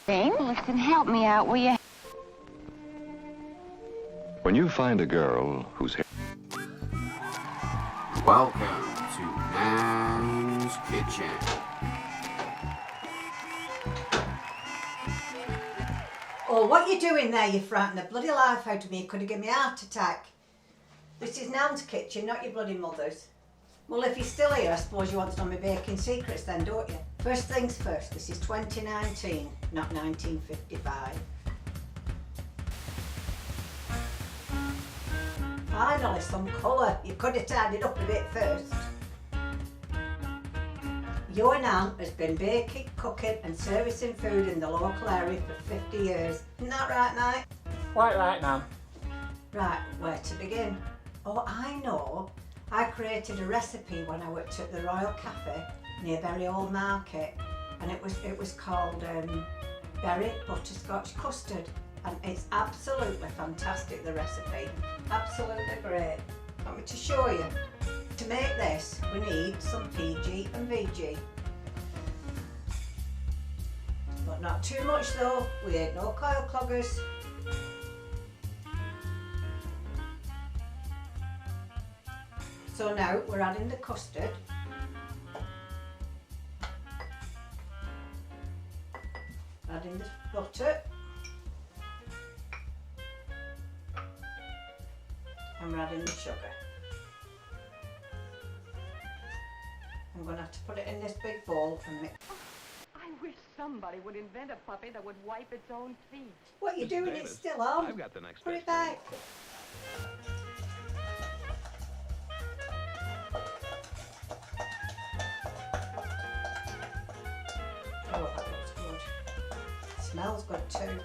thing. Listen, help me out, will you? When you find a girl whose hair... Welcome to Nan's Kitchen. Oh, what you doing there? You frightened the bloody life out of me. You could have given me a heart attack. This is Nan's kitchen, not your bloody mother's. Well, if you're still here, I suppose you want to know my baking secrets then, don't you? First things first, this is 2019, not 1955. Finally, some colour. You could have tidied up a bit first. Your Nan has been baking, cooking and servicing food in the local area for 50 years. Isn't that right, Mike? Quite right, Nan. Right, where to begin? Oh, I know. I created a recipe when I worked at the Royal Cafe near Bury Old Market, and it was called berry butterscotch custard, and it's absolutely fantastic, the recipe. Absolutely great. Want me to show you? To make this, we need some PG and VG. But not too much though, we ain't no coil cloggers. So now we're adding the custard. Adding the butter. And we're adding the sugar. I'm going to have to put it in this big bowl and mix. I wish somebody would invent a puppy that would wipe its own feet. What are you doing? It's still on. I've got the next Put it best back. Oh, that looks good. Smells good too.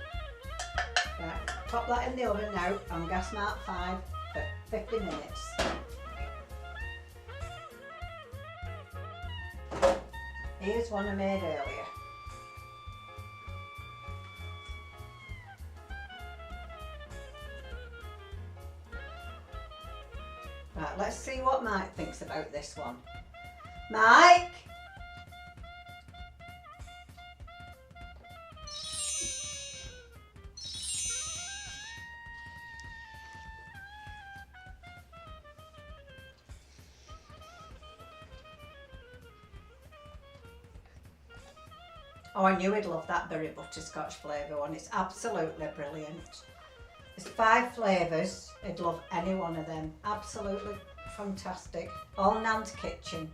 Right, pop that in the oven now on gas mark 5 for 50 minutes. Here's one I made earlier. Right, let's see what Mike thinks about this one. Mike! Oh, I knew he'd love that berry butterscotch flavour one. It's absolutely brilliant. There's 5 flavours. He'd love any one of them. Absolutely fantastic. All Nan's kitchen.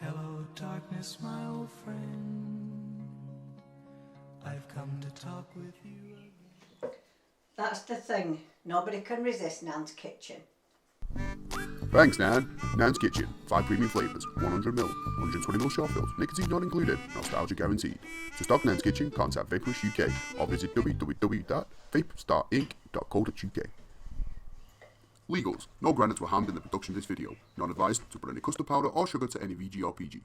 Hello, darkness, my old friend. I've come to talk with you again. That's the thing. Nobody can resist Nan's kitchen. Thanks, Nan. Nan's Kitchen. 5 premium flavours, 100ml, 120ml short fills, nicotine not included, nostalgia guaranteed. To stock Nan's Kitchen, contact Vaporous UK or visit www.vaporstarinc.co.uk. Legals. No granites were harmed in the production of this video. Not advised to put any custard powder or sugar to any VG or PG.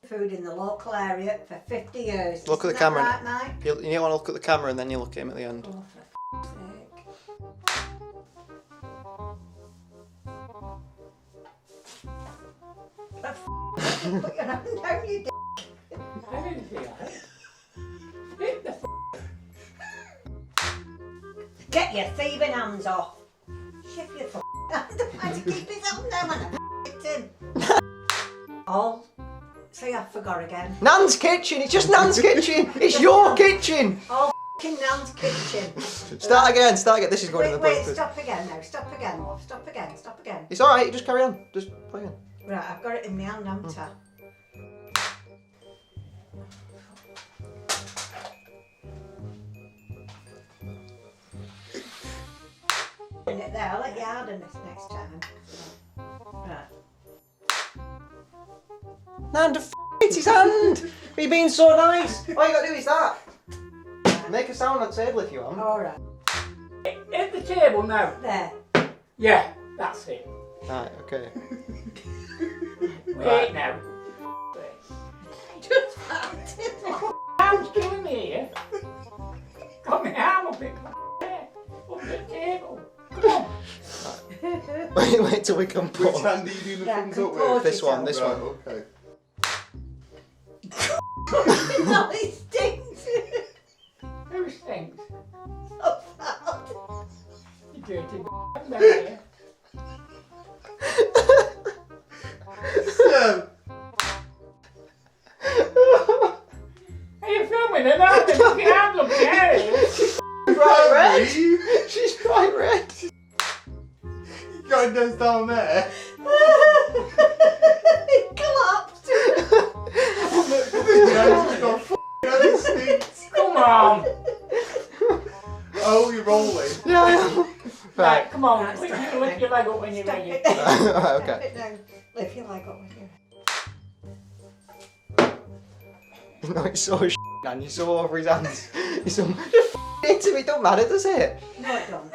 Food in the local area for 50 years. Look at Isn't the camera. that right, Mike? You want to look at the camera and then you look at him at the end. Oh, for f***'s sake. Put your hand down, you d***. I didn't see that. Get your thieving hands off. Shift your hand. Why to keep his hand down when I hit him? All. Say I forgot again. Nan's kitchen! It's just Nan's kitchen! It's your kitchen! All f***ing Nan's kitchen. Start again, This is going in the Wait, breakfast. stop again now. Stop again, love. Stop again. It's alright, just carry on. Just play on. Right, I've got it in my hand, haven't I? Put it there. I'll let you harden this next time. Right. Nan, the f***ing It's his hand. He's being so nice. All you got to do is that. Make a sound on the table if you want. Alright. Hit the table now. There. Yeah, that's it. Right, okay. Wait now. Just found it. Arm's killing me here. Got my arm up in there. Up the table. Come on. Wait till we come Which put. hand are you doing the Yeah, thumbs up compose with? This one, this Right, one. okay. No, it stinks. Who stinks? So foul. You dirty down here. Are you filming it now? The fucking hand looking at it. Bright red. She's bright red. Going down there. It collapsed. Come on. Oh, you're rolling. Yeah, I am. Right, come on. Right, Lift stop your it. leg up when you're Stop ready. it. Right, okay. Stop it now. Lift your leg up when you're No, it's so and you're so over his hands. You're so just hit him, it don't matter, does it? No, it don't.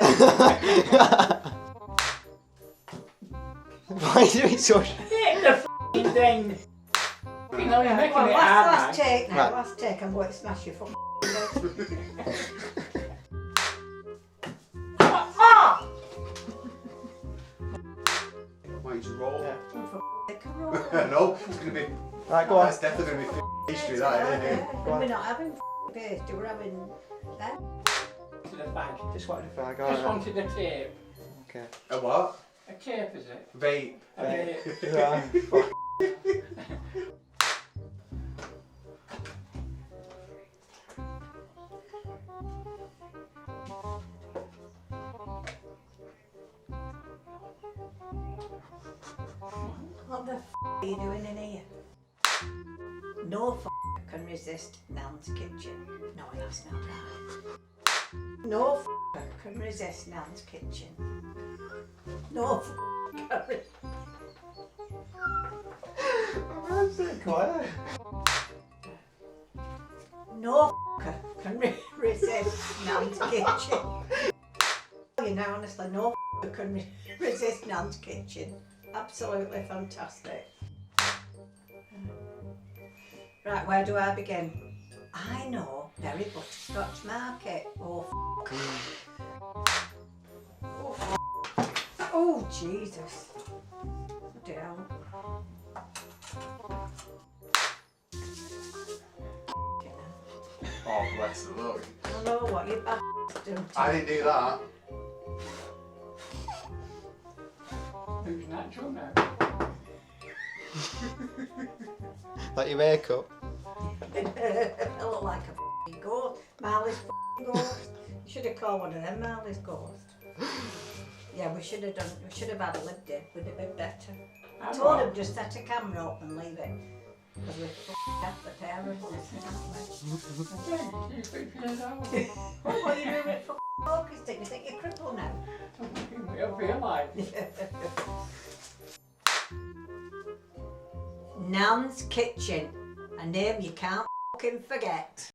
Why are you doing so Hit the fucking thing. You know, you're making Well, it last hard, take now. Right. Last take. I'm going to smash your fucking head. Ah! Why you just roll? Yeah. Come on. No, it's gonna be. Right, go on. That's definitely gonna be history, that isn't it? We're not having pastry. We're having that. To the bag. Just wanted to flag, Just alright. wanted the tape. Okay. A what? A tape, is it? Vape. A tape. Right, fuck. What the are you doing in here? No can resist Nan's kitchen. No, that's not right. No can resist Nan's kitchen. No can resist. I'm so quiet. No can resist Nan's kitchen. You know, honestly, no can resist Nan's kitchen. Absolutely fantastic. Right, where do I begin? I know Berry Butterscotch Market. Oh, oh, Jesus. Down. Oh, bless the Lord. I know what you bastards do. I didn't do that. Who's natural now? Like your makeup. I look like a f***ing ghost. Marley's f***ing ghost. You should have called one of them Marley's ghost. Yeah, we should have had a lived in. Would have been better. I told him just set a camera up and leave it. Because we're f***ing half the parents. What are you doing with f***ing focus stick? You think you're crippled now? I feel like. Nan's Kitchen. A name you can't f***ing forget.